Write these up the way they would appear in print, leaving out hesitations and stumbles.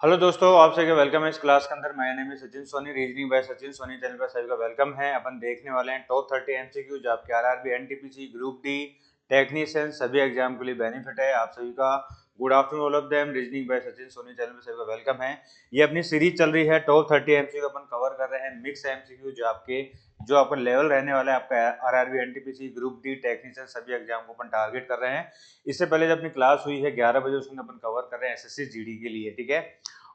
Hello दोस्तों, आप सभी का वेलकम है इस क्लास के अंदर। मेरा नेम है Sachin Soni, reasoning by Sachin Soni channel पर सभी का वेलकम है। अपन देखने वाले हैं टॉप 30 एमसीक्यू जो आपके RRB, NTPC, group D, technician सभी एग्जाम के लिए बेनिफिट है। आप सभी का good afternoon all of them. Reasoning by Sachin Soni channel पर सभी का वेलकम है। ये अपनी सीरीज चल रही है टॉप 30 एमसीक्यू, अपन कवर कर रहे हैं मिक्स एमसीक्यू जो आपका लेवल रहने वाला है आपका RRB, NTPC, group D, technician सभी एग्जाम को अपन टारगेट कर रहे हैं। इससे पहले जब अपनी क्लास हुई है 11 बजे, उसमें अपन कवर कर रहे हैं एसएससी जीडी के लिए, ठीक है।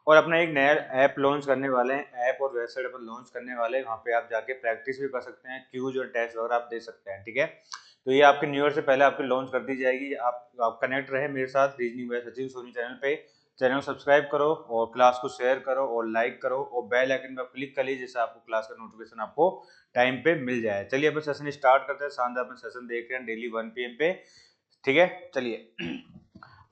और अपना एक नया ऐप लॉन्च करने वाले हैं, ऐप और वेबसाइट अपन लॉन्च करने वाले हैं। वहाँ पे आप जाके प्रैक्टिस भी कर सकते हैं, क्यूज और टेस्ट वगैरह आप दे सकते हैं, ठीक है। तो ये आपके न्यू ईयर से पहले आपकी लॉन्च कर दी जाएगी। आप कनेक्ट रहे मेरे साथ reasoning by Sachin Soni channel पे। चैनल को सब्सक्राइब करो और क्लास को शेयर करो और लाइक करो और बेल आइकन पर क्लिक कर लीजिए, जिससे आपको क्लास का नोटिफिकेशन आपको टाइम पे मिल जाए। चलिए अपन सेशन स्टार्ट करते हैं। शानदार अपन सेशन देख रहे हैं डेली 1 PM पे, ठीक है। चलिए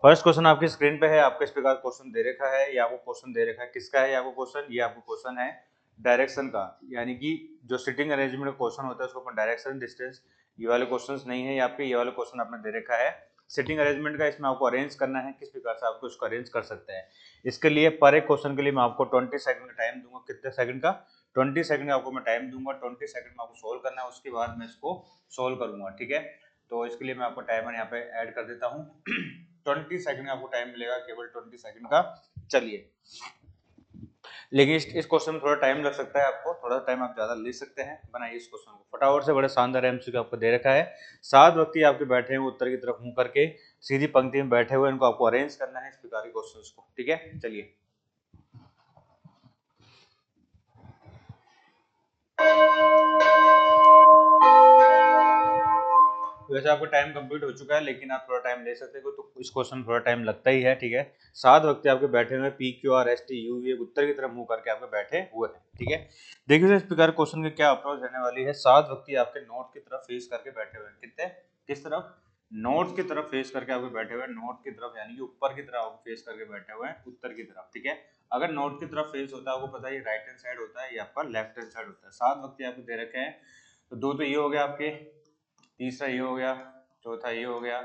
फर्स्ट क्वेश्चन आपकी स्क्रीन पे है। आपको इस प्रकार क्वेश्चन दे रखा है। ये आपको क्वेश्चन दे रखा है, किसका है ये आपको क्वेश्चन? ये आपको क्वेश्चन है डायरेक्शन का, यानी कि जो सिटिंग अरेंजमेंट क्वेश्चन होता है उसको अपन डायरेक्शन, डिस्टेंस, ये वाले क्वेश्चंस नहीं है। यहाँ पे ये वाले क्वेश्चन आपने दे रखा है सिटिंग अरेंजमेंट का। इसमें आपको अरेंज करना है, किस प्रकार से आपको इसको अरेंज कर सकते हैं। इसके लिए पर एक क्वेश्चन के लिए मैं आपको 20 सेकंड का टाइम दूंगा। कितने सेकंड का? 20 सेकंड आपको मैं टाइम दूंगा। 20 सेकंड में आपको सोल्व करना है, उसके बाद मैं इसको सोल्व करूंगा, ठीक है। तो इसके लिए मैं आपको टाइमर यहाँ पे ऐड कर देता हूँ। 20 सेकंड आपको टाइम मिलेगा, केवल 20 सेकंड का। चलिए, लेकिन इस क्वेश्चन में थोड़ा टाइम लग सकता है, आपको थोड़ा टाइम आप ज्यादा ले सकते हैं। बनाइए इस क्वेश्चन को फटाफट से। बड़े शानदार एमसीक्यू आपको दे रखा है। 7 व्यक्ति आपके बैठे हैं उत्तर की तरफ मुंह करके, सीधी पंक्ति में बैठे हुए। इनको आपको अरेंज करना है इस प्रकार के क्वेश्चंस को, ठीक है। चलिए, वैसे आपका टाइम कंप्लीट हो चुका है, लेकिन आप थोड़ा टाइम ले सकते हो, तो इस क्वेश्चन में थोड़ा टाइम लगता ही है, ठीक है। 7 व्यक्ति आपके बैठे हुए, P Q R S T U V उत्तर की तरफ मुंह करके आपके बैठे हुए हैं, ठीक है। देखिए इस प्रकार क्वेश्चन की क्या अप्रोच रहने वाली है। 7 व्यक्ति आपके नॉर्थ की तरफ फेस करके बैठे हुए हैं। कितने? किस तरफ? नॉर्थ की तरफ फेस करके आपके बैठे हुए हैं। नॉर्थ की तरफ यानी कि ऊपर की तरफ आपको फेस करके बैठे हुए हैं, उत्तर की तरफ, ठीक है। अगर नॉर्थ की तरफ फेस होता है, आपको पता है ये राइट हैंड साइड होता है, ये आपका लेफ्ट हैंड साइड होता है। 7 व्यक्ति आपको दे रखे हैं, तो दो तो ये हो गया आपके, तीसरा ये हो गया, चौथा ये हो गया,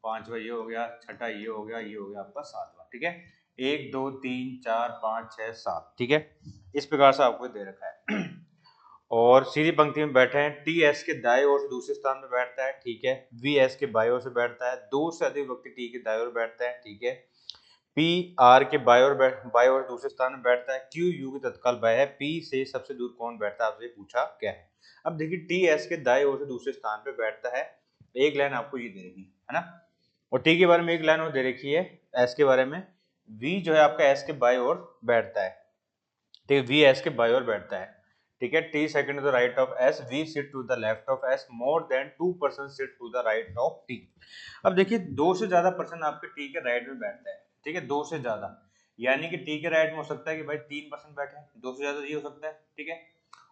पांचवा ये हो गया, छठा ये हो गया, ये हो गया आपका सातवां, ठीक है। 1 2 3 4 5 6 7, ठीक है। इस प्रकार से आपको दे रखा है। और सीधी पंक्ति में बैठे हैं। टी एस के दाएं ओर से दूसरे स्थान में बैठता है, ठीक है। वी एस के बाएं ओर से बैठता है। दो से अधिक व्यक्ति टी के दाएं ओर बैठते हैं, ठीक है। पी आर के बाएं ओर दूसरे स्थान में बैठता है। क्यू यू के तत्काल बाएं है। पी से सबसे दूर कौन बैठता है, आपसे पूछा क्या है। अब देखिए टी एस के दाएं ओर से दूसरे स्थान पे बैठता है। एक लाइन आपको ये दे रखी है ना। और टी के बारे में एक लाइन और दे रखी है एस के बारे में। वी जो है आपका एस के बाएं ओर बैठता है, ठीक है। वी एस के बाएं ओर बैठता है, ठीक है। T second to the right of S, V sit to the left of S, more than 2% sit to the right of T. अब देखिए दो से ज्यादा पर्सन आपके टी के राइट में बैठता है, ठीक है। दो से ज्यादा यानी कि टी के राइट में हो सकता है कि भाई 3% बैठे हैं, दो से ज्यादा ये हो सकता है, ठीक है।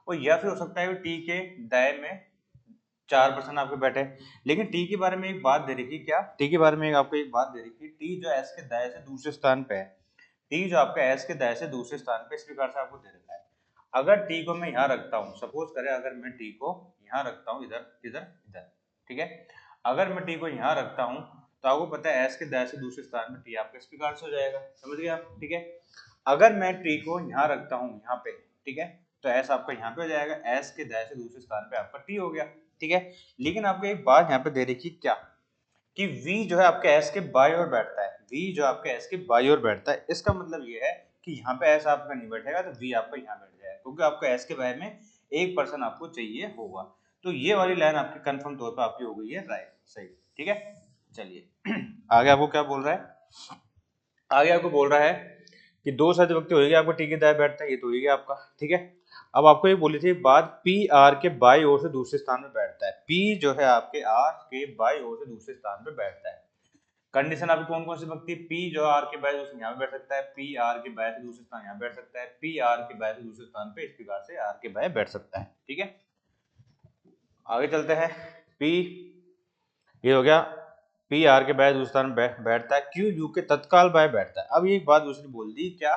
और या फिर हो सकता है टी के दाएं में 4% आपके बैठे। लेकिन टी के बारे में एक बात दे रखी, क्या? टी के बारे में आपको एक बात दे रखी, टी जो एस के दाएं से दूसरे स्थान पे है। टी जो आपका एस के दाएं से दूसरे स्थान पे इस प्रकार से आपको दे रखा है। अगर टी को मैं यहाँ रखता हूँ, सपोज करें अगर मैं टी को यहाँ रखता हूँ, इधर इधर इधर, ठीक है। अगर मैं टी को यहाँ रखता हूँ, तो आपको पता है एस के दाएं से दूसरे स्थान पे टी आपका इस प्रकार से हो जाएगा, समझ गए आप, ठीक है। अगर मैं टी को यहाँ रखता हूँ यहाँ पे, ठीक है, तो एस आपका यहाँ पे हो जाएगा। एस के दाएं से दूसरे स्थान पे आपका टी हो गया, ठीक है। लेकिन आपको एक बात यहाँ पे दे रखी, क्या? कि V जो है आपके S के बाई ओर बैठता है। V जो आपके S के बाई ओर बैठता है, इसका मतलब ये है कि यहाँ पे S आपका नहीं बैठेगा, तो V आपका यहाँ बैठ जाएगा, क्योंकि आपको S के बारे में एक पर्सन आपको चाहिए होगा। तो ये वाली लाइन आपकी कंफर्म तौर पर आपकी हो गई है राइट, सही, ठीक है। चलिए आगे आपको क्या बोल रहा है। आगे आपको बोल रहा है कि दो साथ व्यक्ति होगी आपको टी के दाएं बैठता है, ये तो हो गया आपका, ठीक है। अब आपको ये बोली थी बात, पी आर के बाई ओर से दूसरे स्थान पे बैठता है। पी जो है आपके आर के बाई ओर से दूसरे स्थान पे बैठता है। कंडीशन आपकी कौन कौन सी बनती है? पी जो आर के बाई दूसरे यहाँ बैठ सकता है, पी आर के बाई से दूसरे स्थान यहाँ बैठ सकता है, पी आर के बाई से दूसरे स्थान पे इस प्रकार से आर के बाई बैठ सकता है, ठीक है। आगे चलते हैं। पी ये हो गया, पी आर के बाय दूसरे स्थान बैठता है। क्यू यू के तत्काल बाय बैठता है। अब ये एक बात दूसरी बोल दी, क्या?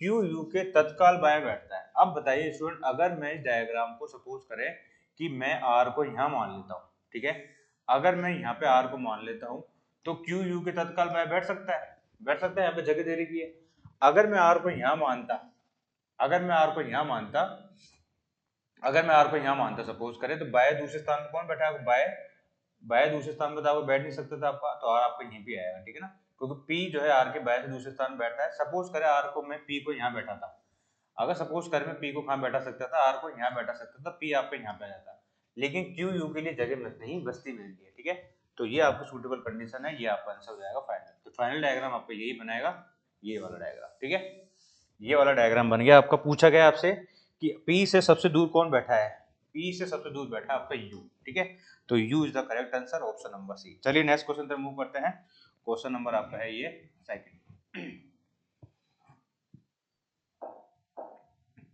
क्यू यू के तत्काल बाय बैठता है। अब बताइए स्टूडेंट, अगर मैं इस डायग्राम को सपोज करें कि मैं आर को यहाँ मान लेता हूँ, ठीक है। अगर मैं यहाँ पे आर को मान लेता हूँ, तो क्यू यू के तत्काल बाय बैठ सकता है, बैठ सकता है। यहाँ पे जगह दे रखी है। अगर मैं आर को यहाँ मानता अगर मैं आर को यहाँ मानता अगर मैं आर को यहाँ मानता सपोज करें, तो बाय दूसरे स्थान पर कौन बैठा है? बाय बाय दूसरे स्थान पर तो आपको बैठ नहीं सकता था आपका, तो आर आपका यहीं पे आएगा, ठीक है ना, क्योंकि पी जो है आर के बाय से दूसरे स्थान बैठा है। सपोज करें आर को मैं पी को यहाँ बैठा था, अगर सपोज करें मैं पी को कहाँ बैठा सकता था, आर को यहाँ बैठा सकता था, पी आपका यहाँ पे आ जाता, लेकिन क्यू यू के लिए जगह नहीं बस्ती मिलती है, ठीक है। तो ये आपको सूटेबल कंडीशन है, ये आपका आंसर हो जाएगा फाइनल। तो फाइनल डायग्राम आपका यही बनाएगा, ये वाला डायग्राम, ठीक है। ये वाला डायग्राम बन गया आपका। पूछा गया आपसे कि पी से सबसे दूर कौन बैठा है, पी से सबसे दूर बैठा है आपका यू, ठीक है। तो U is the correct answer, option number C. चलिए नेक्स्ट क्वेश्चन पर मूव करते हैं। क्वेश्चन नंबर आपका है ये सेकंड।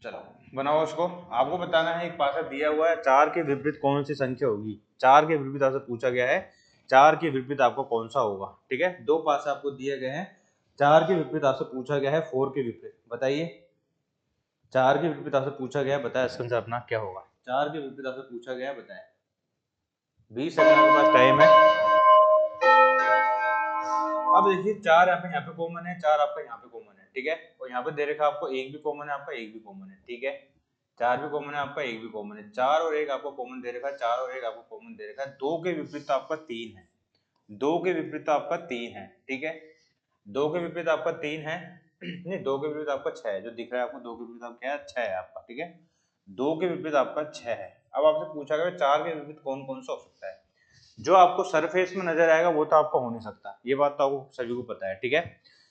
चलो बनाओ उसको। आपको बताना है, एक पासा दिया हुआ है, 4 के विपरीत कौन सी संख्या होगी। 4 के विपरीत आपसे पूछा गया है, 4 के विपरीत आपको कौन सा होगा, ठीक है। दो पासे आपको दिए गए हैं, 4 के विपरीत आपसे पूछा गया है 4 के विपरीत, बताइए। 4 के विपरीत आपसे पूछा गया है, बताया इसका आंसर अपना क्या होगा। 4 के विपरीत आपसे पूछा गया है, बताया। 20 सेकंड आपके पास टाइम है। अब देखिए 4 यहाँ पे कॉमन है, 4 आपका यहाँ पे कॉमन है, ठीक है। और यहाँ पे दे रखा आपको एक भी कॉमन है, आपका एक भी कॉमन है, ठीक है। 4 भी कॉमन है, आपका एक भी कॉमन है। 4 और 1 आपको कॉमन दे रखा है, 4 और 1 आपको कॉमन दे रखा है। 2 के विपरीत तो आपका 3 है, 2 के विपरीत तो आपका 3 है, ठीक है। 2 के विपरीत आपका 3 है, नहीं 2 के विपरीत आपका 6 है, जो दिख रहा है आपको 2 के विपरीत आपका क्या है, 6 है आपका, ठीक है। 2 के विपरीत आपका 6 है। अब आपसे पूछा गया 4 के विपरीत कौन कौन सा हो सकता है। जो आपको सरफेस में नजर आएगा वो तो आपका हो नहीं सकता, ये बात तो आपको सभी को पता है, ठीक है।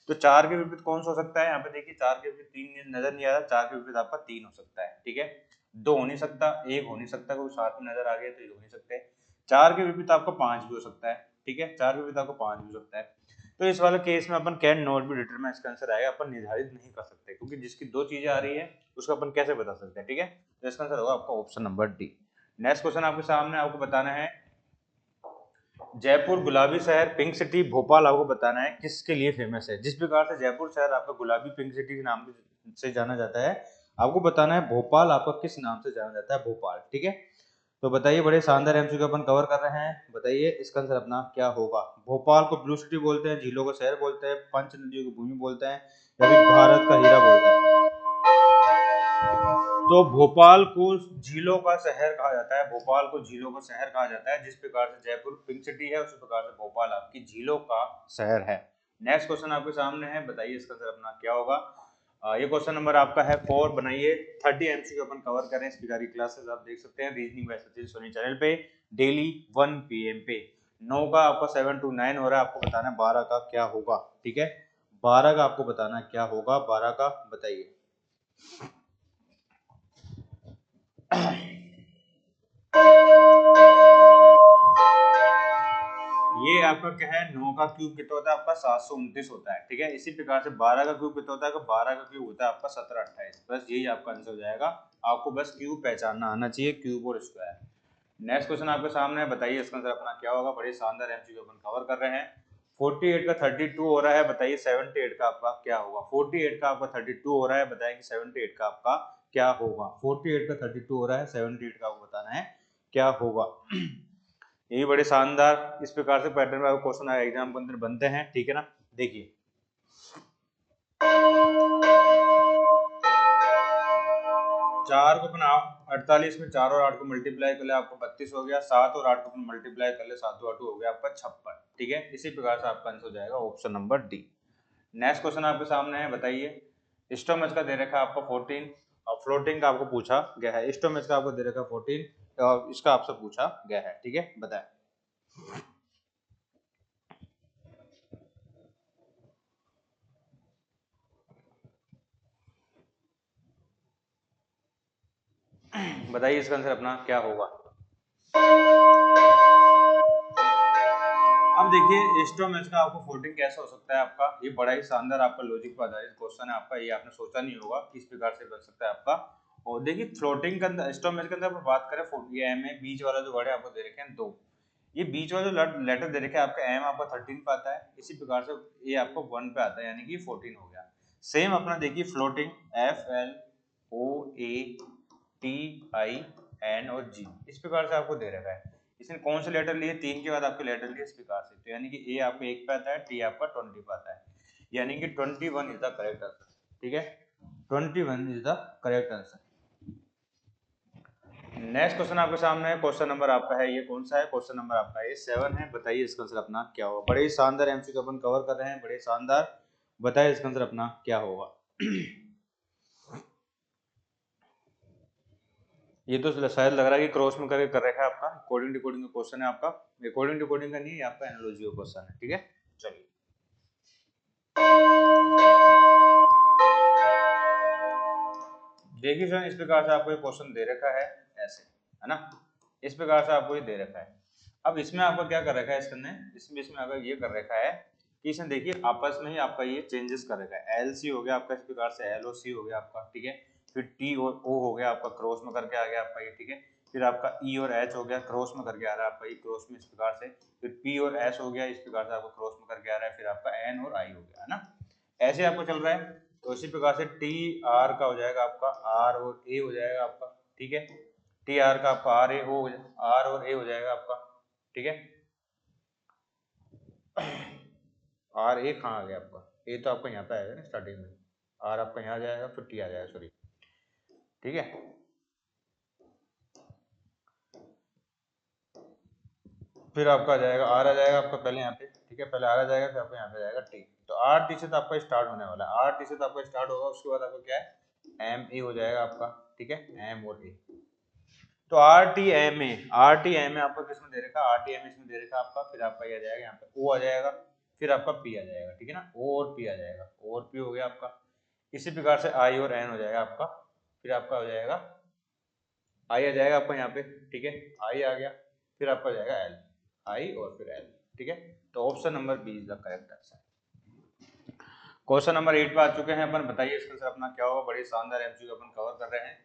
तो 4 के विपरीत कौन सा हो सकता है, यहाँ पे देखिए 4 के विपरीत 3 नजर नहीं आ रहा, 4 के विपरीत आपका 3 हो सकता है, ठीक है। 2 हो नहीं सकता, 1 हो नहीं सकता, कोई साथ में नजर आ गया तो ये हो नहीं सकते। 4 के विपरीत आपका 5 भी हो सकता है, ठीक है। 4 के विपरीत आपको 5 भी हो सकता है। तो इस वाले केस में अपन कैन नॉट बी डिटरमाइन, इसका आंसर आएगा, अपन निर्धारित नहीं कर सकते, क्योंकि जिसकी दो चीजें आ रही है उसको अपन कैसे बता सकते हैं, ठीक है। तो इसका आंसर होगा आपका option number D. Next question आपके सामने, आपको बताना है जयपुर गुलाबी शहर पिंक सिटी भोपाल आपको बताना है किसके लिए फेमस है। जिस प्रकार से जयपुर शहर आपका गुलाबी पिंक सिटी के नाम से जाना जाता है, आपको बताना है भोपाल आपका किस नाम से जाना जाता है, भोपाल, ठीक है। तो बताइए, बड़े शानदार एमसीक्यू अपन कवर कर रहे हैं, बताइए इसका आंसर अपना क्या होगा। भोपाल को ब्लू सिटी बोलते हैं, झीलों का शहर बोलते हैं, पंच नदियों की भूमि बोलते हैं, या फिर भारत का हीरा बोलते हैं। तो भोपाल को झीलों का शहर कहा जाता है, भोपाल को झीलों का शहर कहा जाता है। जिस प्रकार से जयपुर पिंक सिटी है, उसी प्रकार से भोपाल आपकी झीलों का शहर है। नेक्स्ट क्वेश्चन आपके सामने है, बताइए इसका आंसर अपना क्या होगा। ये क्वेश्चन नंबर आपका है 4, बनाइए। 30 एमसीक्यू अपन कवर करें, इस प्रकार की क्लासेस आप देख सकते हैं reasoning by Sachin Soni channel पे, डेली 1 PM पे। 9 का आपका 7 to 9 हो रहा है, आपको बताना है 12 का क्या होगा, ठीक है। 12 का आपको बताना है क्या होगा, 12 का बताइए। ये आपका क्या है, 9 का क्यूब कितना होता है आपका 729 होता है, ठीक है। इसी प्रकार से 12 का क्यूब कितना होता है, 12 का क्यूब होता है आपका 1728। बस यही आपका आंसर हो जाएगा। आपको बस क्यूब पहचानना आना चाहिए, क्यूब और स्क्वायर। नेक्स्ट क्वेश्चन आपके सामने है, बताइए इसका आंसर अपना क्या होगा। बड़े शानदार एमसीक्यू अपन कवर कर रहे हैं। 48 का 32 हो रहा है, बताइए 78 का आपका क्या होगा। 48 का आपका 32 हो रहा है, बताइए 78 का आपका क्या होगा। 48 का 32 हो रहा है, 78 का आपको बताना है क्या होगा। ये भी बड़े शानदार इस प्रकार से पैटर्न में क्वेश्चन एग्जाम के अंदर बनते हैं, ठीक है ना। देखिए 4 को अपन 48 में 4 और 8 को मल्टीप्लाई कर ले, आपको 32 हो गया। 7 और 8 को अपन मल्टीप्लाई कर ले, 7 और 8 हो गया आपका 56, ठीक है। इसी प्रकार से आपका आंसर हो जाएगा option number D. Next question आपके सामने है, बताइए स्टोमच का दे रखा है आपका 14 और फ्लोटिंग का आपको पूछा गया है। स्टोमच का आपको दे रखा है 14 और इसका आपसे पूछा गया है, ठीक है, बताएं। बताइए इसका आंसर अपना क्या होगा। अब देखिए स्टोमच का आपको 14 कैसे हो सकता है आपका, ये बड़ा ही शानदार आपका लॉजिक पर आधारित क्वेश्चन है आपका, ये आपने सोचा नहीं होगा किस प्रकार से बन सकता है आपका। और देखिए फ्लोटिंग के अंदर, स्टोमच के अंदर अपन बात करें, ये एम है, बीच वाला जो वर्ड है आपको दे रखे हैं 2, ये बीच वाला जो लेटर दे रखे हैं आपका एम आपका 13 पे आता है, इसी प्रकार से ये आपको 1 पे आता है, यानी कि 14 हो गया। सेम अपना देखिए फ्लोटिंग FLOATIN और G, इस प्रकार से आपको दे रखा है। इसने कौन से लेटर लिए, 3 के बाद आपके लेटर लिए इस प्रकार से, तो यानी कि ए आपको 1 पे आता है, टी आपका 20 पे आता है। यानी कि 21 इज द करेक्ट आंसर, ठीक है, 21 is the correct answer. Next question आपके सामने है, क्वेश्चन नंबर आपका है ये कौन सा है, क्वेश्चन नंबर आपका ये 7 है। बताइए इसका आंसर अपना क्या होगा। बड़े ही शानदार एमसीक्यू अपन कवर कर रहे हैं, बड़े शानदार। बताइए इसका आंसर अपना क्या होगा। ये तो शायद लग रहा है कि क्रॉस में करके कर रखा है आपका, कोडिंग डिकोडिंग का क्वेश्चन है आपका। ये कोडिंग डिकोडिंग का नहीं है, आपका एनालॉजी का क्वेश्चन है, ठीक है। चलिए देखिए सर, इस प्रकार से आपको ये क्वेश्चन दे रखा है ऐसे, है ना, इस प्रकार से आपको ये दे रखा है। अब इसमें आपका क्या कर रखा है, इसमें अगर ये कर रखा है कि इसमें देखिए आपस में ही आपका ये चेंजेस कर रखा है। एल सी हो गया आपका, इस प्रकार से एल ओ सी हो गया आपका, ठीक है। फिर टी और ओ हो गया आपका, क्रॉस में करके आ गया आपका ये, ठीक है। फिर आपका ई और एच हो गया, क्रॉस में करके आ रहा है आपका ये, क्रॉस में इस प्रकार से। फिर पी और एस हो गया, इस प्रकार से आपको क्रॉस में करके आ रहा है। फिर आपका एन और आई हो गया, है ना, ऐसे आपको चल रहा है। तो इसी प्रकार से टी आर का हो जाएगा आपका, आर और ए हो जाएगा आपका, ठीक है। टी आर का आपका आर ए हो, आर और ए हो जाएगा आपका, ठीक है। आर ए कहाँ आ गया आपका, ए तो आपका यहाँ पे आएगा ना स्टार्टिंग में, आर आपका यहाँ आ जाएगा, फिर टी आ जाएगा, सॉरी, ठीक है। फिर आपका आ जाएगा, आर आ जाएगा आपका पहले यहाँ पे, ठीक है, पहले आर आ जाएगा, फिर आपका यहाँ पे जाएगा टी। तो आर टी से तो आपका स्टार्ट होने वाला है, आर टी से तो आपका स्टार्ट होगा, उसके बाद आपका क्या है, एम ए हो जाएगा आपका, ठीक है, एम और ए। तो R T M A, R T M A आपको किसमें दे रखा है, आर टी एम इसमें दे रखा है आपका। फिर आपका ये आ जाएगा यहाँ पे ओ आ जाएगा, फिर आपका पी आ जाएगा, ठीक है ना, ओ और पी आ जाएगा, ओ और पी हो गया आपका। इसी प्रकार से आई और एन हो जाएगा आपका। फिर आपका हो जाएगा आई आ जाएगा आपका यहाँ पे, ठीक है, आई आ गया। फिर आपका हो जाएगा एल, आई और फिर एल, ठीक है। तो option number B is the correct answer. Question number 8 पे आ चुके हैं अपन। बताइए इसका आंसर अपना क्या होगा। बड़े शानदार एमसीक्यू अपन कवर कर रहे हैं।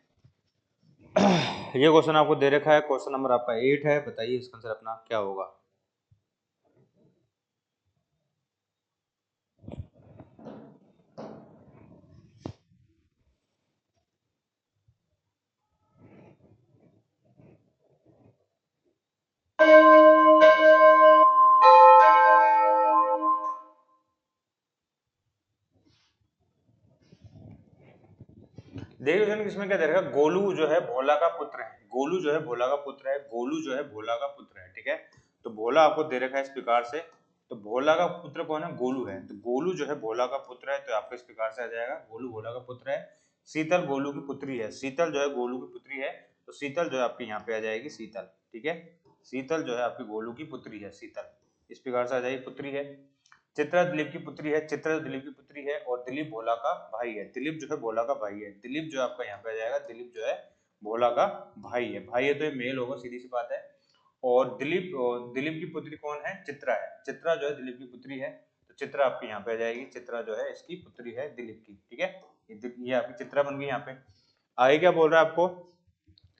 ये क्वेश्चन आपको दे रखा है, क्वेश्चन नंबर आपका 8 है। बताइए इसका आंसर अपना क्या होगा। देखिए इसमें क्या दे रखा है, गोलू जो है भोला का पुत्र है, गोलू जो है भोला का पुत्र है, गोलू जो है भोला का पुत्र है, ठीक है। तो भोला आपको दे रखा है इस प्रकार से। तो भोला का पुत्र कौन है, गोलू है। तो गोलू जो है भोला का पुत्र है, तो आपको इस प्रकार से आ जाएगा, गोलू भोला का पुत्र है। शीतल गोलू की पुत्री है, शीतल जो है गोलू की पुत्री है। तो शीतल जो है आपकी यहाँ पे आ जाएगी शीतल, ठीक है। शीतल जो है आपकी गोलू की पुत्री है, शीतल इस प्रकार से आ जाएगी, पुत्री है। चित्रा दिलीप की पुत्री है, चित्रा दिलीप की पुत्री है। और दिलीप भोला का भाई है, दिलीप जो है भोला का भाई है। दिलीप जो आपका यहाँ पे आ जाएगा, दिलीप जो है भोला का भाई है, भाई है तो ये मेल होगा, सीधी सी बात है। और दिलीप की पुत्री कौन है, चित्रा है, चित्रा जो है दिलीप की पुत्री है। तो चित्रा आपकी यहाँ पे आ जाएगी, चित्रा जो है इसकी पुत्री है दिलीप की, ठीक है। ये आपकी चित्रा बन गई यहाँ पे। आगे क्या बोल रहा है आपको,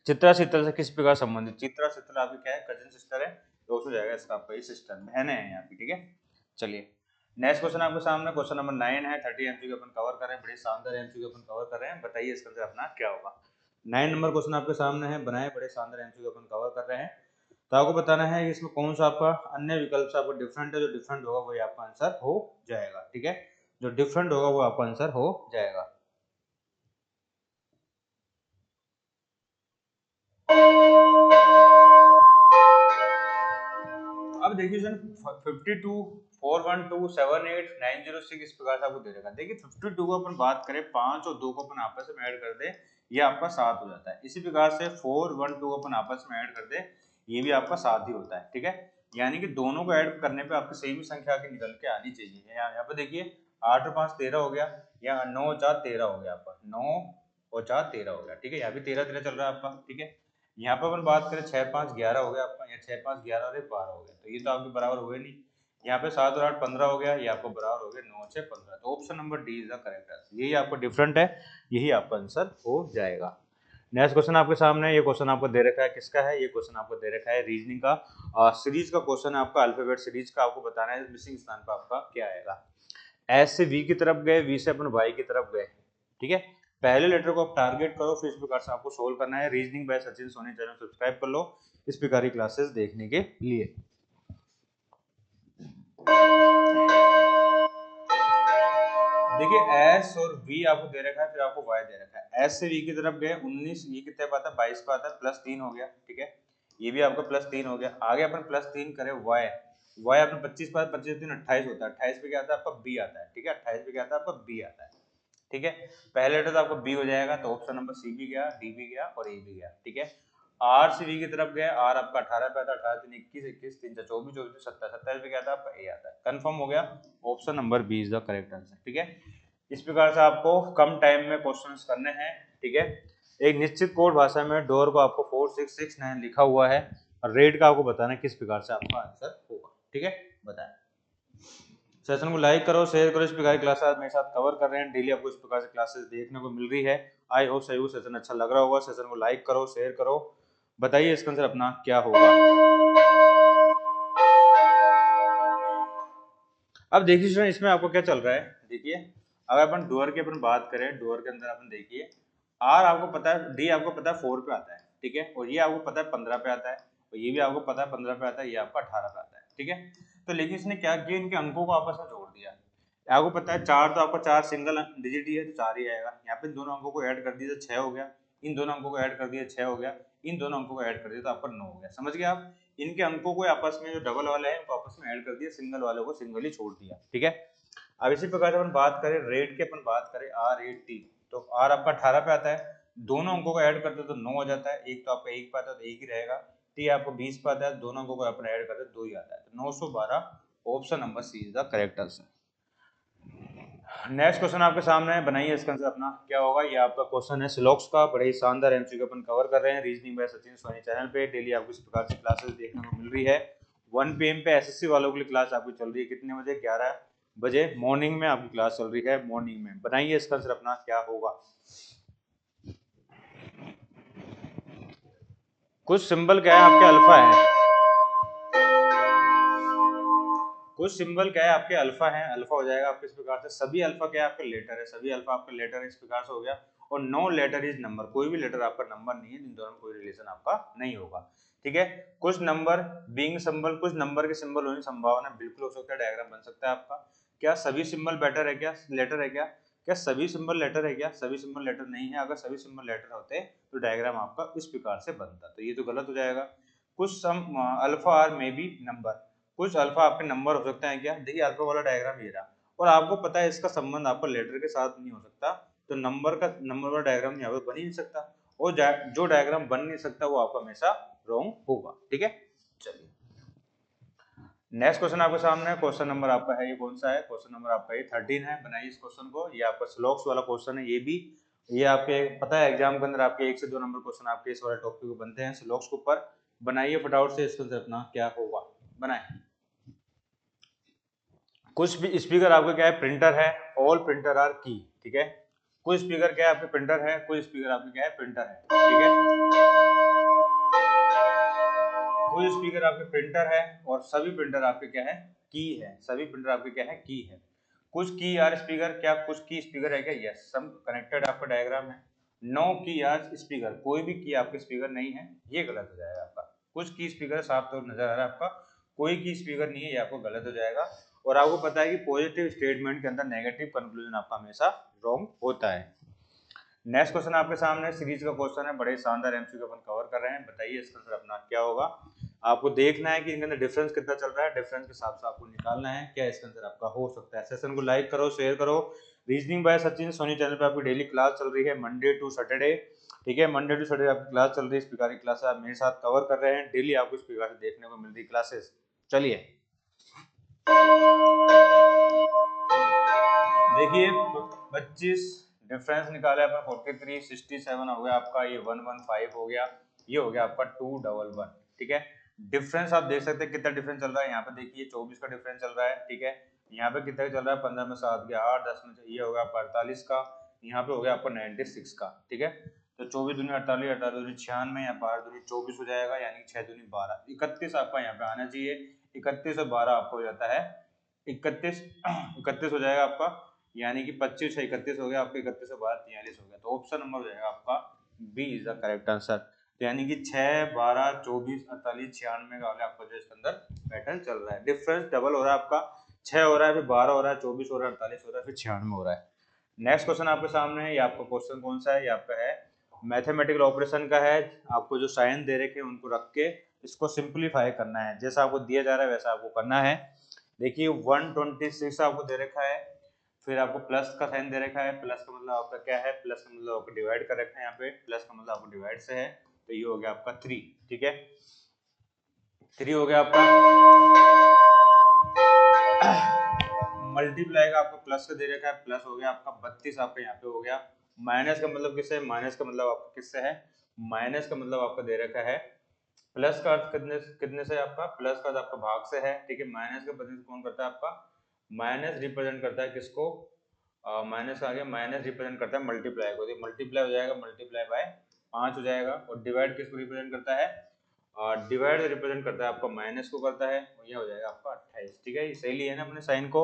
चित्रा शीतल से किस प्रकार संबंधित। चित्रा शीतल आपकी क्या है, कजन सिस्टर है। तो हो जाएगा इसका आपका ये सिस्टर, बहने हैं यहाँ की, ठीक है। चलिए नेक्स्ट क्वेश्चन आपके सामने, क्वेश्चन नंबर 9 है। 30 एमसीक्यू अपन कवर कर रहे हैं, बड़े शानदार एमसीक्यू अपन कवर कर रहे हैं। बताइए इसका आंसर अपना क्या होगा। 9 नंबर क्वेश्चन आपके सामने है, बनाए बड़े शानदार एमसीक्यू अपन कवर कर रहे हैं। तो आपको बताना है कि इसमें कौन सा आपका अन्य विकल्प से आपको डिफरेंट है, जो डिफरेंट होगा वही आपका आंसर हो जाएगा, ठीक है। जो डिफरेंट होगा वो आपका आंसर हो जाएगा। अब देखिए सर, 52 412 78906 इस प्रकार से आपको दे देगा। देखिए 52 को अपन बात करें, 5 और 2 को अपन आपस में ऐड कर दे, ये आपका 7 हो जाता है। इसी प्रकार से 412 को अपन आपस में ऐड कर दे, ये भी आपका 7 ही होता है, ठीक है। यानी कि दोनों को ऐड करने पे आपकी सेम ही संख्या आगे निकल के आनी चाहिए। यहाँ पे देखिए 8 और 5 13 हो गया, या 9 और 4 13 हो गया आपका, 9 और 4 13 हो गया, ठीक है। यहाँ भी 13 13 चल रहा है आपका, ठीक है। यहाँ पे अपन बात करें 6 5 11 हो गया आपका, या 6 5 11 और 1 12 हो गया, तो ये तो आपके बराबर हुए नहीं। यहाँ पे 7 और 8 15 हो गया, ये आपको बराबर हो गया 9 6 15। तो option number D is the correct answer, यही आपको डिफरेंट है, यही आपका आंसर हो जाएगा। नेक्स्ट क्वेश्चन आपके सामने है, ये क्वेश्चन आपको दे रखा है, किसका है ये क्वेश्चन, आपको दे रखा है रीजनिंग का सीरीज का क्वेश्चन है आपका, अल्फाबेट सीरीज का। आपको बताना है मिसिंग स्थान पर आपका क्या आएगा। एस से वी की तरफ गए, वी से अपन वाई की तरफ गए, ठीक है। पहले लेटर को आप टारगेट करो, फिर इस प्रकार से आपको सोल्व करना है। Reasoning by Sachin Soni channel subscribe कर लो इस प्रकार की क्लासेस देखने के लिए। देखिए एस और वी आपको दे रखा है, फिर आपको वाई दे रखा है। एस से वी की तरफ गए 19, ये कितने पे आता है 22 पे आता है, +3 हो गया, ठीक है। ये भी आपका +3 हो गया। आगे अपन +3 करें वाई, वाई अपने 25 पे 25 3 28 होता है, 28 पे क्या आता है आपका बी आता है, ठीक है। 28 पे क्या आता है आपका बी आता है, ठीक है। पहले लेटर तो आपको बी हो जाएगा, तो ऑप्शन नंबर सी भी गया, डी भी गया और ए भी गया, ठीक है। आर से वी की तरफ गए, आर आपका 18 पे आता है, 18 3 21 21 3 4 24 24 27 27 पे क्या आता है आपका ए आता है। कंफर्म हो गया, option number B is the correct answer, ठीक है। इस प्रकार से आपको कम टाइम में क्वेश्चंस करने हैं, ठीक है। एक निश्चित कोड भाषा में डोर को आपको 4669 लिखा हुआ है और रेट का आपको बताना है किस प्रकार से आपका आंसर होगा, ठीक है। बताएं। सेशन को लाइक करो, शेयर करो। इस प्रकार की क्लासेस आप मेरे साथ कवर कर रहे हैं, डेली आपको इस प्रकार से क्लासेस देखने को मिल रही है। आई होप सही सेशन अच्छा लग रहा होगा। सेशन को लाइक करो, शेयर करो, बताइए इसका आंसर अपना क्या होगा। अब देखिए स्टूडेंट, इसमें आपको क्या चल रहा है, देखिए अगर अपन डोअर की अपन बात करें, डोअर के अंदर अपन देखिए आर आपको पता है, डी आपको पता है 4 पे आता है, ठीक है, और ये आपको पता है 15 पे आता है, और ये भी आपको पता है 15 पे आता है, ये आपका 18 पे आता है, ठीक है। तो लेकिन इसने क्या किया, इनके अंकों को आपस में जोड़ दिया। आपको पता है 4 तो आपका 4 सिंगल डिजिट ही है, तो 4 ही आएगा। यहाँ पे दोनों अंकों को ऐड कर दिया तो 6 हो गया, इन दोनों अंकों को ऐड कर दिया 6 हो गया, इन दोनों अंकों को ऐड कर दिया तो आपका 9 हो गया। समझ गए आप। इनके अंकों को आपस में जो डबल वाले हैं उनको आपस में ऐड कर दिया, सिंगल वालों को सिंगल ही छोड़ दिया, ठीक है। अब इसी प्रकार से अपन बात करें रेट की, अपन बात करें आर ए टी, तो आर आपका 18 पे आता है, दोनों अंकों को ऐड करते तो 9 हो जाता है, एक तो आपका 1 पे आता है तो 1 ही रहेगा। टी आपको 20 पे आता है, दोनों अंकों को अपन ऐड करते 2 ही आता है, तो 912 option number C is the correct answer. Next question आपके सामने है, बनाइए इसका आंसर अपना क्या होगा। ये आपका क्वेश्चन है स्लॉक्स का, बड़े ही शानदार एमसीक्यू अपन कवर कर रहे हैं reasoning by Sachin Soni channel पे। डेली आपको इस प्रकार की क्लासेस देखने को मिल रही है। 1 PM पे एसएससी वालों के लिए क्लास आपकी चल रही है, कितने बजे, 11 बजे मॉर्निंग में आपकी क्लास चल रही है, मॉर्निंग में। बनाइए इसका आंसर अपना क्या होगा। कुछ सिंबल क्या है आपके अल्फा है, कुछ सिंबल क्या है आपके अल्फा है, अल्फा हो जाएगा आपके इस प्रकार से। सभी अल्फा क्या है आपके लेटर है, सभी अल्फा आपके लेटर है, इस प्रकार से हो गया। और नो लेटर इज नंबर, कोई भी लेटर आपका नंबर नहीं है, इन दोनों में कोई रिलेशन आपका नहीं होगा, ठीक है। कुछ नंबर बीइंग सिंबल, कुछ नंबर के सिंबल होने की संभावना बिल्कुल हो सकता है, डायग्राम बन सकता है आपका। क्या सभी सिंबल बेटर है, क्या लेटर है, क्या सभी सिंबल लेटर है, क्या सभी सिंबल लेटर नहीं है। अगर सभी सिंबल लेटर होते तो डायग्राम आपका इस प्रकार से बनता, तो ये तो गलत हो जाएगा। कुछ some alpha are may be number, कुछ अल्फा आपके नंबर हो सकते हैं क्या। देखिए अल्फा वाला डायग्राम ये रहा, और आपको पता है इसका संबंध आपका लेटर के साथ नहीं हो सकता, तो नंबर वाला डायग्राम यहाँ पे बन ही नहीं सकता, और जो डायग्राम बन नहीं सकता वो आपका हमेशा रॉन्ग होगा, ठीक है। चलिए नेक्स्ट क्वेश्चन आपके सामने है, क्वेश्चन नंबर आपका है ये कौन सा है, क्वेश्चन नंबर आपका ये 13 है। बनाइए इस क्वेश्चन को, ये आपका स्लॉक्स वाला क्वेश्चन है। ये भी ये आपके पता है एग्जाम के अंदर आपके 1 से 2 नंबर क्वेश्चन आपके इस वाले टॉपिक पे बनते हैं स्लॉक्स के ऊपर। बनाइए फटाफट से इसके अंदर अपना क्या होगा, बनाए। कुछ भी स्पीकर आपके क्या है प्रिंटर है, ऑल प्रिंटर आर की, ठीक है। कुछ स्पीकर क्या है आपके प्रिंटर है, कुछ स्पीकर आपके क्या है प्रिंटर है, ठीक है। कुछ स्पीकर आपके प्रिंटर है और सभी प्रिंटर आपके क्या है की है, सभी प्रिंटर आपके क्या है की है। कुछ की आर स्पीकर, क्या कुछ की स्पीकर है क्या, यस सम कनेक्टेड आपका डायग्राम है। नो की आर स्पीकर, कोई भी की आपके स्पीकर नहीं है, ये गलत हो जाएगा आपका। कुछ की स्पीकर साफ तौर नजर आ रहा है आपका, कोई की स्पीकर नहीं है, ये आपको गलत हो जाएगा। और आपको पता है कि पॉजिटिव स्टेटमेंट के अंदर नेगेटिव कंक्लूजन आपका हमेशा रॉन्ग होता है। नेक्स्ट क्वेश्चन आपके सामने सीरीज का क्वेश्चन है, बड़े शानदार एमसीक्यू अपन कवर कर रहे हैं। बताइए इसका आंसर अपना क्या होगा। आपको देखना है कि इनके अंदर डिफरेंस कितना चल रहा है, डिफरेंस के हिसाब से आपको निकालना है क्या इसका आंसर आपका हो सकता है। सेशन को लाइक करो, शेयर करो। Reasoning by Sachin Soni channel पे आपकी डेली क्लास चल रही है मंडे टू सैटरडे, ठीक है। मंडे टू सैटरडे आपकी क्लास चल रही है, इस प्रकार की क्लास आप मेरे साथ कवर कर रहे हैं, डेली आपको इस प्रकार से देखने को मिल रही क्लासेस। चलिए देखिए 25 डिफरेंस निकाला अपन 43, 67 हो गया आपका, ये 115 हो गया, ये हो गया आपका 211, ठीक है। डिफरेंस आप देख सकते हैं कितना डिफरेंस चल रहा है। यहाँ पे देखिए 24 का डिफरेंस चल रहा है, ठीक है। यहाँ पे कितना चल रहा है 15 में 7 गया 8, 10 में ये हो गया आपका 48 का, यहाँ पे हो गया आपका 96 का, ठीक है। तो 24 दूनी 48, 48 दूनी 96 या 12 दूनी 24 हो जाएगा, यानी 6 दूनी 12, 31 आपका यहाँ पे आना चाहिए। 31 और 12 आपको हो जाता है 31, 31 हो जाएगा आपका, यानी कि 25 से 31 हो गया आपका, 31 से 12 43 हो गया, तो ऑप्शन नंबर हो जाएगा आपका B is the correct answer. तो यानी कि 6, 12, 24, 48, 96 का आपका जो इसके अंदर पैटर्न चल रहा है। डिफरेंस डबल हो रहा है आपका, 6 हो रहा है, फिर 12 हो रहा है, 24 हो रहा है, 48 हो रहा है, फिर 96 हो रहा है। नेक्स्ट क्वेश्चन आपके सामने है, ये आपका क्वेश्चन कौन सा है, ये आपका है मैथमेटिकल ऑपरेशन का है। आपको जो साइन दे रखे हैं उनको रख के इसको सिंपलीफाई करना है, जैसा आपको दिया जा रहा है वैसा आपको करना है। देखिए 126 आपको दे रखा है, फिर आपको प्लस का साइन दे रखा है, प्लस का मतलब आपका क्या है, प्लस का मतलब आपको डिवाइड कर रखा है, यहाँ पे प्लस का मतलब आपको डिवाइड से है, तो ये हो गया आपका 3। ठीक है, 3 हो गया आपका। मल्टीप्लाई का आपको प्लस का दे रखा है, प्लस हो गया आपका 32 आपका यहाँ पे हो गया। माइनस का मतलब किससे है, माइनस का मतलब आपका किससे है, माइनस का मतलब आपका दे रखा है प्लस का अर्थ कितने कितने से, आपका प्लस का अर्थ आपका भाग से है। ठीक है, माइनस का प्रतिनिधित्व कौन करता है, आपका माइनस रिप्रेजेंट करता है किसको, माइनस आ गया, माइनस रिप्रेजेंट करता है मल्टीप्लाई को, मल्टीप्लाई हो जाएगा, मल्टीप्लाई बाय 5 हो जाएगा। और डिवाइड किसको रिप्रेजेंट करता है, डिवाइड रिप्रेजेंट करता है आपका माइनस को करता है, और यह हो जाएगा आपका 28। ठीक है, ये सही लिया है ना अपने साइन को,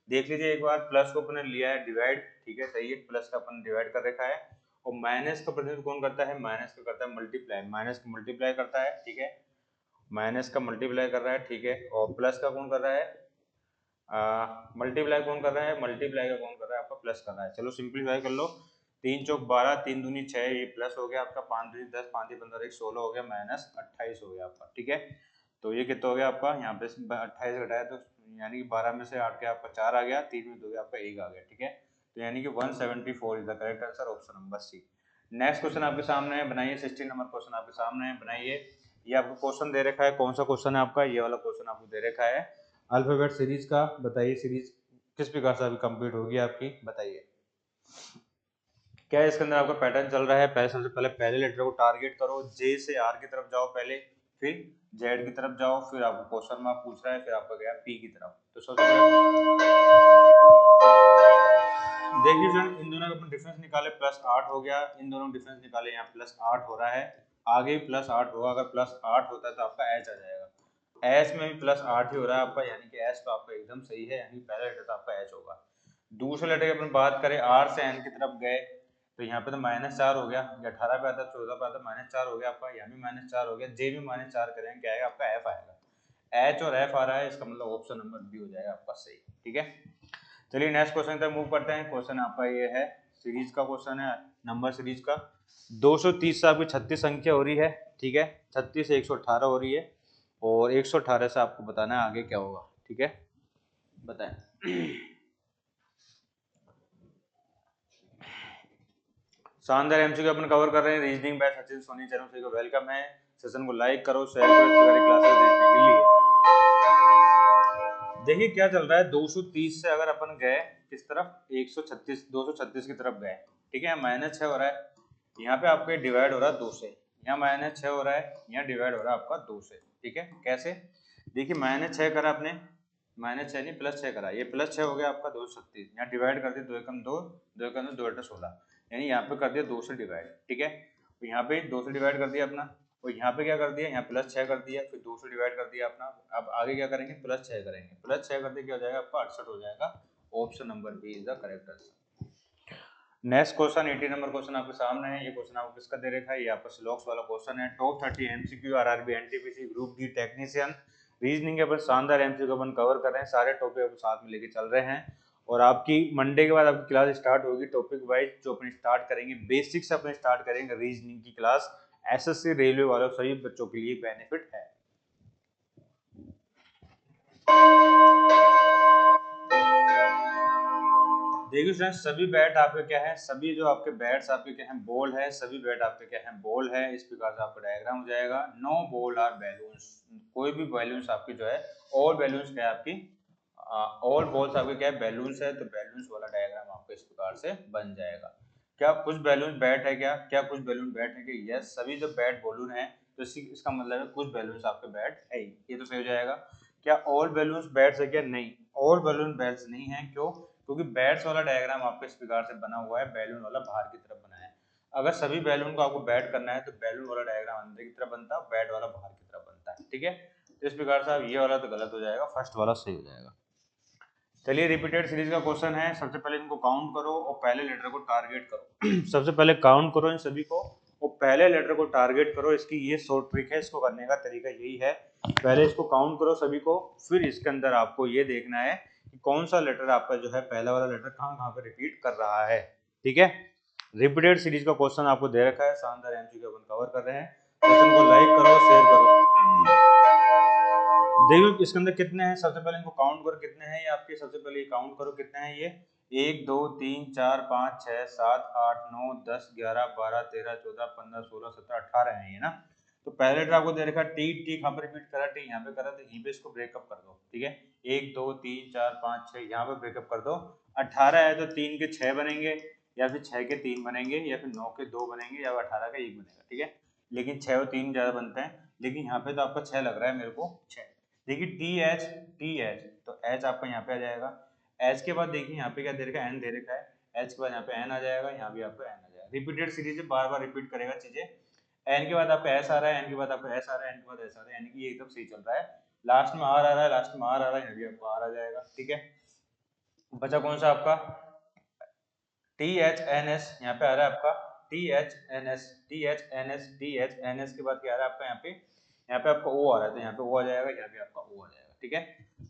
देख लीजिए एक बार, प्लस को अपने लिया है डिवाइड, ठीक है सही है, प्लस का अपन डिवाइड कर रखा है। और माइनस का प्रतिनिधित्व कौन करता है, माइनस का करता है मल्टीप्लाई, माइनस का मल्टीप्लाई करता है। ठीक है, माइनस का मल्टीप्लाई कर रहा है, ठीक है, और प्लस का कौन कर रहा है, मल्टीप्लाई कौन कर रहा है, मल्टीप्लाई का कौन कर रहा है, आपका प्लस कर रहा है। चलो सिंपलीफाई कर लो, 3 चौक 12, 3 दूनी 6, ये प्लस हो गया आपका, 5 दूनी 10, 5 15, 16 हो गया, माइनस 28 हो गया आपका। ठीक है, तो ये कितना हो गया आपका, यहाँ पे 28 घटाया तो यानी कि 12 में से 8 के आपका 4 आ गया, 3 में 2 गया आपका 1 आ गया। ठीक है, तो यानी कि 174 is the correct answer, option number C. Next question आपके सामने है, बनाइए। 16 नंबर क्वेश्चन आपके सामने है, बनाइए। ये आपको क्वेश्चन दे रखा है, कौन सा क्वेश्चन है आपका, ये वाला क्वेश्चन आपको दे रखा है अल्फाबेट सीरीज का। बताइए सीरीज किस प्रकार से अभी कंप्लीट होगी आपकी, बताइए क्या इसके अंदर आपका पैटर्न चल रहा है। पहले सबसे पहले लेटर को टारगेट करो, जे से आर की तरफ जाओ पहले, फिर जेड की तरफ जाओ, फिर आपको क्वेश्चन मार्क पूछ रहा है, फिर आपका गया पी की तरफ। तो सबसे देखिए फ्रेंड, इन दोनों का अपन डिफरेंस निकाले, +8 हो गया, इन दोनों का डिफरेंस निकाले, यहाँ +8 हो रहा है, आगे भी +8 होगा, अगर +8 होता है तो आपका एच आ जाएगा। एच में भी +8 ही हो रहा है आपका, यानी कि एच तो आपका एकदम सही है, यानी पहला लेटर तो आपका एच होगा। दूसरे लेटर की अपन बात करें, आर से एन की तरफ गए तो यहाँ पे तो -4 हो गया, ये 18 पे आता, 14 पे आता, -4 हो गया आपका, यहाँ भी -4 हो गया, जे भी -4 करेंगे क्या आएगा आपका, एफ आएगा। एच और एफ आ रहा है, इसका मतलब ऑप्शन नंबर बी हो जाएगा आपका सही। ठीक है, चलिए नेक्स्ट क्वेश्चन तक मूव करते हैं। क्वेश्चन आपका ये है, सीरीज का क्वेश्चन है, नंबर सीरीज का। 230 से आपकी 36 संख्या हो रही है। ठीक है, 36 से 118 हो रही है, और 118 से आपको बताना है आगे क्या होगा। ठीक है, बताएं। शानदार एमसीक्यू अपन कवर कर रहे हैं, reasoning by Sachin Soni, channel सभी को वेलकम है। सेशन को लाइक करो, शेयर करो, इस प्रकार की क्लासेस देखने के लिए। देखिए क्या चल रहा है, 230 से अगर अपन गए किस तरफ, 136 236 की तरफ गए। ठीक है, -6 हो रहा है, यहाँ पे आपको डिवाइड हो रहा है 2 से, यहाँ -6 हो रहा है, यहाँ डिवाइड हो रहा है आपका 2 से। ठीक है, कैसे, देखिए -6 करा आपने, -6 नहीं +6 करा, ये +6 हो गया आपका 236, यहाँ डिवाइड कर दिया, 2 एकम 2, 2 एकम 2, 2 8 16, यानी यहाँ पे कर दिया 2 से डिवाइड। ठीक है, तो यहाँ पे 2 से डिवाइड कर दिया अपना, और यहाँ पे क्या कर दिया, यहाँ +6 कर दिया, फिर 2 से डिवाइड कर दिया अपना। अब आगे क्या करेंगे, +6 करेंगे, +6 कर दिया क्या हो जाएगा आपका 68 हो जाएगा, option number B is the correct answer. Next question 80 number question आपके सामने है, ये क्वेश्चन आपको किसका दे रखा है, ये आपका स्लॉक्स वाला क्वेश्चन है। Top 30 MCQ RRB NTPC group D technician reasoning के अपन शानदार एमसीक्यू अपन कवर कर रहे हैं, सारे टॉपिक अपन साथ में लेके चल रहे हैं। और आपकी मंडे के बाद आपकी क्लास स्टार्ट होगी टॉपिक वाइज, जो अपन स्टार्ट करेंगे बेसिक से अपन स्टार्ट करेंगे रीजनिंग की क्लास। एसएससी रेलवे वालों सभी बच्चों के लिए बेनिफिट है। देखिए फ्रेंड्स, सभी बैट आपके क्या है, सभी जो आपके बैट्स आपके क्या हैं, बॉल है, सभी बैट आपके क्या हैं, बॉल है। इस प्रकार से आपका डायग्राम हो जाएगा। नो बॉल आर बैलून्स, कोई भी बैलून्स आपकी जो है, ऑल बैलून्स क्या है आपकी, ऑल बॉल्स आपके क्या है, बैलून्स है, तो बैलून्स वाला डायग्राम आपको इस प्रकार से बन जाएगा। क्या कुछ बैलून बैट है, क्या कुछ बैलून बैट है कि यस, सभी जो बैट बॉलून है, तो इसका मतलब है कुछ बैलून्स आपके बैट है, ये तो सही हो जाएगा। क्या ऑल बैलून्स बैट्स है क्या, नहीं, ऑल बैलून बैट्स नहीं है, क्यों, क्योंकि बैट्स वाला डायग्राम आपको इस प्रकार से बना हुआ है, बैलून वाला बाहर की तरफ बना है। अगर सभी बैलून को आपको बैट करना है तो बैलून वाला डायग्राम अंदर की तरफ बनता है, बैट वाला बाहर की तरफ बनता है। ठीक है, तो इस प्रकार से आप ये वाला तो गलत हो जाएगा, फर्स्ट वाला सही हो जाएगा। चलिए रिपीटेड सीरीज का क्वेश्चन है, सबसे पहले इनको काउंट करो और पहले लेटर को टारगेट करो। सबसे पहले काउंट करो इन सभी को और पहले लेटर को टारगेट करो। इसकी ये शॉर्ट ट्रिक है, इसको करने का तरीका यही है, पहले इसको काउंट करो सभी को, फिर इसके अंदर आपको ये देखना है कि कौन सा लेटर आपका जो है पहला वाला लेटर कहाँ कहाँ पे रिपीट कर रहा है। ठीक है, रिपीटेड सीरीज का क्वेश्चन आपको दे रखा है, शानदार एमसीक्यू अपन कवर कर रहे हैं। सेशन को लाइक करो, शेयर करो। देखो इसके अंदर कितने हैं, सबसे पहले इनको काउंट करो कितने हैं ये आपके, सबसे पहले ये काउंट करो कितने हैं ये, 1 2 3 4 5 6 7 8 9 10 11 12 13 14 15 16 17 18 हैं ये ना। तो पहले लेटर आपको दे रखा टी, टी कहाँ पर रिपीट करा, टी यहाँ पे करा, तो यहीं पे इसको ब्रेकअप कर दो। ठीक है, 1 2 3 4 5 6 यहाँ पे ब्रेकअप कर दो। 18 है तो 3 के 6 बनेंगे, या फिर 6 के 3 बनेंगे, या फिर 9 के 2 बनेंगे, या 18 का 1 बनेगा। ठीक है, लेकिन 6 और 3 ज्यादा बनते हैं, लेकिन यहाँ पे तो आपका 6 लग रहा है मेरे को, 6। देखिए टी एच तो एच आपका यहाँ पे आ जाएगा। एच के बाद देखिए यहाँ पे क्या दे रखा है, एन दे रखा है। एच के बाद यहाँ पे एन आ जाएगा, यहाँ भी आपका एन आ जाएगा। रिपीटेड सीरीज है, बार बार रिपीट करेगा चीजें। एन के बाद आपका एस आ रहा है, एन के बाद आपका एस आ रहा है, एन के बाद एस आ रहा है, यानी कि ये एकदम सही चल रहा है। लास्ट में आर आ रहा है, लास्ट में आर आ रहा है, यहाँ भी आपको आर आ जाएगा। ठीक है, बचा कौन सा आपका, टी एच एन एस, यहाँ पे आ रहा है आपका T H N S, T H N S, T H N S के बाद क्या आ रहा है आपका, यहाँ पे आपका ओ आ रहा है, तो यहाँ पे ओ आ जाएगा, यहाँ पे आपका ओ आ जाएगा। ठीक है,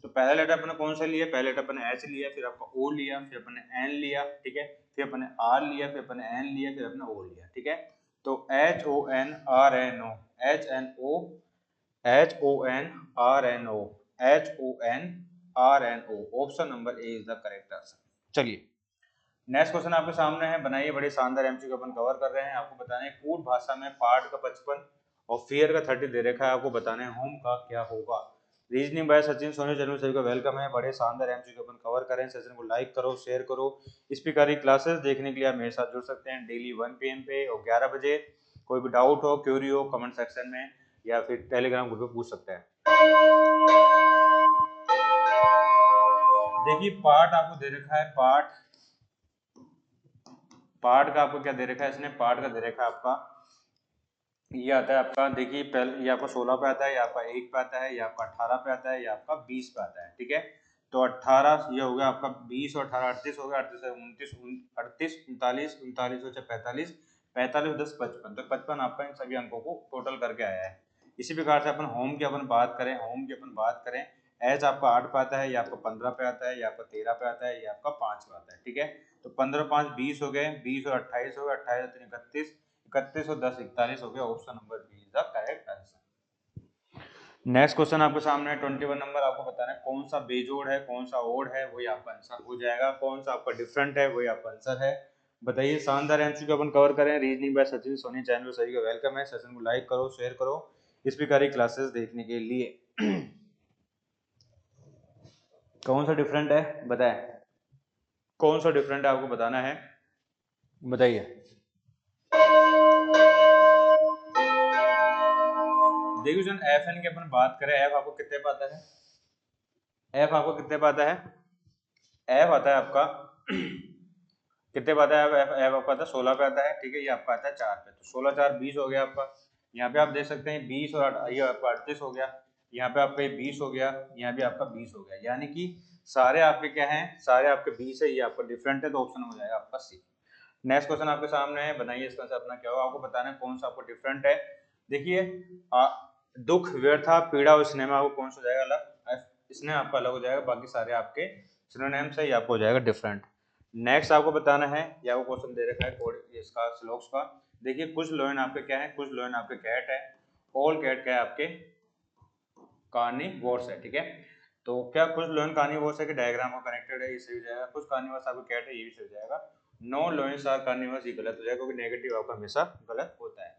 तो पहला लेटर अपने कौन सा लिया, पहले लेटर अपने एच लिया, फिर आपका ओ लिया, फिर अपने एन लिया। ठीक है, फिर अपने आर लिया, फिर अपने एन लिया, फिर अपने ओ लिया। ठीक है, तो H O N R N O, H N O, H O N R N O, H O N R N O, option number A is the correct answer. चलिए नेक्स्ट क्वेश्चन आपके सामने है, बनाइए। बड़े शानदार एमसीक्यू अपन cover कर रहे हैं। आपको बताना है कूट भाषा में पार्ट का 55 और फियर का 30 दे रखा है। आपको बताना है होम का क्या होगा। Reasoning by Sachin Soni channel सभी का वेलकम है। बड़े शानदार एमसीक्यू अपन कवर करें, सेशन को लाइक करो, शेयर करो। इस प्रकार की क्लासेस देखने के लिए आप मेरे साथ जुड़ सकते हैं डेली 1 PM पे और 11 बजे। कोई भी डाउट हो, क्यूरी हो, कमेंट सेक्शन में या फिर टेलीग्राम ग्रुप पे पूछ सकते हैं। देखिए पार्ट आपको दे रखा है, पार्ट का आपको क्या दे रखा है, इसने पार्ट का दे रखा है आपका, ये आता है आपका, देखिए पहले ये आपका 16 पे आता है, ये आपका 1 पे आता है, ये आपका 18 पे आता है, ये आपका 20 पे आता है। ठीक है, तो 18 ये हो गया आपका, 20 और 18 38 हो गया, 38 से 29 38 39 39 हो 45 45 10 55, तो 55 आपका इन सभी अंकों को टोटल करके आया है। इसी प्रकार से अपन होम की अपन बात करें, होम की अपन बात करें, एच आपका 8 पे आता है, ये आपका 15 पे आता है, ये आपका 13 पे आता है, ये आपका 5 पे आता है। ठीक है, तो 15 5 20 हो गए, 20 और 28 हो गए, 28 और 3 31, 31 और 10 41 हो गया। Option number B is the correct answer. Next question आपके सामने है 21 नंबर। आपको बताना है कौन सा बेजोड़ है, कौन सा ओड है, वही आपका आंसर हो जाएगा। कौन सा आपका डिफरेंट है, वही आपका आंसर है। बताइए, शानदार एमसीक्यू अपन कवर करें। Reasoning by Sachin Soni channel सभी का वेलकम है। सेशन को लाइक करो, शेयर करो इस प्रकार की क्लासेस देखने के लिए। कौन सा डिफरेंट है बताएं, कौन सा डिफरेंट है आपको बताना है, बताइए। देखिए जन एफ एन की अपन बात करें, एफ आपको कितने पे आता है, एफ आपको कितने पे आता है, एफ आता है आपका कितने पे आता है, एफ एफ आपका आता है 16 पे आता है। ठीक है, ये आपका आता है 4 पे, तो 16 4 20 हो गया आपका। यहाँ पे आप देख सकते हैं 20 और ये आपका 38 हो गया, यहाँ पे आपका 20 हो गया, यहाँ भी आपका 20 हो गया, यानी कि सारे आपके क्या हैं, सारे आपके 20 है, ये आपका डिफरेंट है, तो ऑप्शन हो जाएगा आपका सी। नेक्स्ट क्वेश्चन आपके सामने है, बनाइए इसका आंसर अपना क्या होगा। आपको बताना है कौन सा आपको डिफरेंट है। देखिए दुख, व्यर्था, पीड़ा और स्नेह में आपको कौन सा हो जाएगा अलग, स्नेह आपका अलग हो जाएगा, बाकी सारे आपके सिनोनिम से ही आपको हो जाएगा डिफरेंट। नेक्स्ट आपको बताना है, या वो क्वेश्चन दे रखा है कोड इसका श्लोक्स का। देखिए कुछ लोयन आपके क्या है, कुछ लोयन आपके कैट है, ऑल कैट क्या है आपके कार्निवोर्स है। ठीक है, तो क्या कुछ लोयन कार्निवोर्स है कि डायग्राम को कनेक्टेड है, ये सही हो जाएगा। कुछ कार्निवोर्स आपको कैट है, ये भी सही हो जाएगा। नो लोयंस आर कार्निवोर्स, ये गलत हो जाएगा क्योंकि नेगेटिव आपका हमेशा गलत होता है।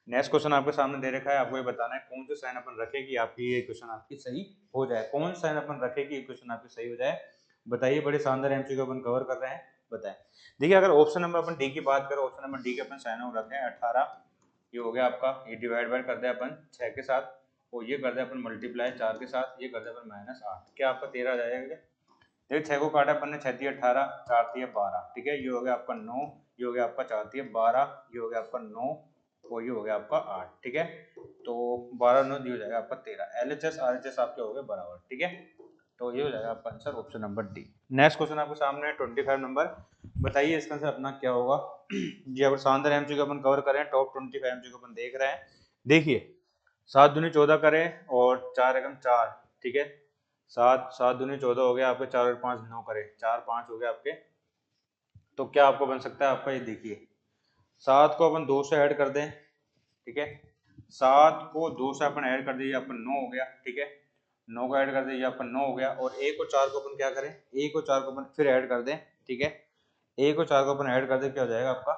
नेक्स्ट क्वेश्चन आपके सामने दे रखा है, आपको ये बताना है कौन से साइन अपन रखे कि आपकी ये क्वेश्चन आपकी सही हो जाए, कौन साइन अपन रखे कि ये क्वेश्चन आपकी सही हो जाए। बताइए, बड़े शानदार एमसीक्यू अपन कवर कर रहे हैं, बताएं। देखिए अगर ऑप्शन नंबर अपन डी की बात करें, ऑप्शन नंबर डी के अपन साइन रखे हैं 18, ये हो गया आपका, ये डिवाइड बाय कर दे अपन 6 के साथ, और ये कर दे अपन मल्टीप्लाई 4 के साथ, ये कर दे अपन -8, क्या आपका 13 आ जाएगा। देखिए 6 को काटा अपन ने, 6 × 18, 4 × 12। ठीक है, ये हो गया आपका 9, ये हो गया आपका 4 × 12, ये हो गया आपका 9, और ये हो गया आपका 8। ठीक है, तो 12 9 हो जाएगा आपका 13। LHS RHS आपके हो गए बराबर। ठीक है, तो ये हो जाएगा आपका answer option number D. Next question आपके सामने है 25 नंबर। बताइए इसका आंसर अपना क्या होगा। जी अब शानदार एमसीक्यू अपन कवर करें, टॉप 25 एमसीक्यू अपन देख रहे हैं। देखिए 7 दूनी 14 करें और 4 एकम 4, ठीक है, 7 7 दूनी 14 हो गया आपके, 4 और 5 9 करे, 4 5 हो गया आपके। तो क्या आपको बन सकता है आपका, ये देखिए 7 को अपन 2 से ऐड कर दें, ठीक है, 7 को 2 से अपन ऐड कर दिए अपन 9 हो गया, ठीक है, 9 को ऐड कर दिए अपन 9 हो गया। और 1 और 4 को अपन क्या करें, 1 और 4 को अपन फिर ऐड कर दें, ठीक है, 1 और 4 को अपन ऐड कर दें, क्या हो जाएगा आपका,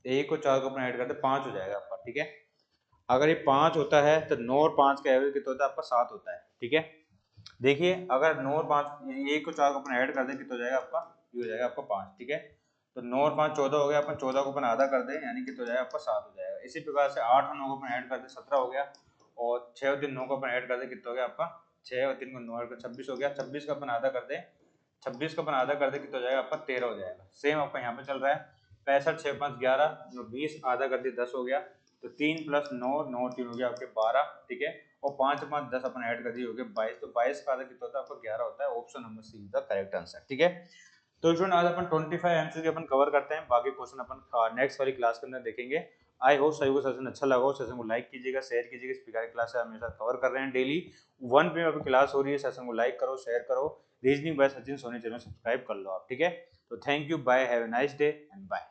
1 और 4 को अपन ऐड कर दें 5 हो जाएगा आपका, ठीक है। अगर ये 5 होता है तो 9 और 5 का एवरेज कितना होता है आपका, 7 होता है, ठीक है। देखिए अगर 9 और 5 1 और 4 को अपन ऐड कर दें, कितना हो जाएगा आपका, ये हो जाएगा आपका 5, ठीक है। तो 9 और 5 14 हो गया, अपन 14 को अपन आधा कर दें, यानी कितना हो जाएगा आपका 7 हो जाएगा। इसी प्रकार से 8 और 9 को अपन ऐड कर दें 17 हो गया, और 6 और 3 9 को अपन ऐड कर दें, कितना हो गया आपका 6 और 3 को 9 ऐड कर 26 हो गया। 26 का अपन आधा कर दें, 26 का अपन आधा कर दें, कितना हो जाएगा आपका 13 हो जाएगा। सेम आपका यहाँ पे चल रहा है, 65 6 5 11, जो 20 आधा कर दिए 10 हो गया। तो 3 प्लस 9 9 3 हो गया आपके 12, ठीक है, और 5 5 10 अपन ऐड कर दिए हो गए 22। तो 22 का आधा कितना होता है आपका 11 होता है। Option number C is the correct answer, ठीक है। तो स्टूडेंट आज अपन 25 एमसीक्यू अपन कवर करते हैं, बाकी क्वेश्चन अपन नेक्स्ट वाली क्लास के अंदर देखेंगे। आई होप सभी को सेशन अच्छा लगा हो, सेशन को लाइक कीजिएगा, शेयर कीजिएगा। इस प्रकार की क्लास हमेशा कवर कर रहे हैं डेली 1 PM अभी क्लास हो रही है, सेशन को लाइक करो, शेयर करो। Reasoning by Sachin Soni channel subscribe कर लो आप, ठीक है। तो thank you, bye, have a nice day and bye.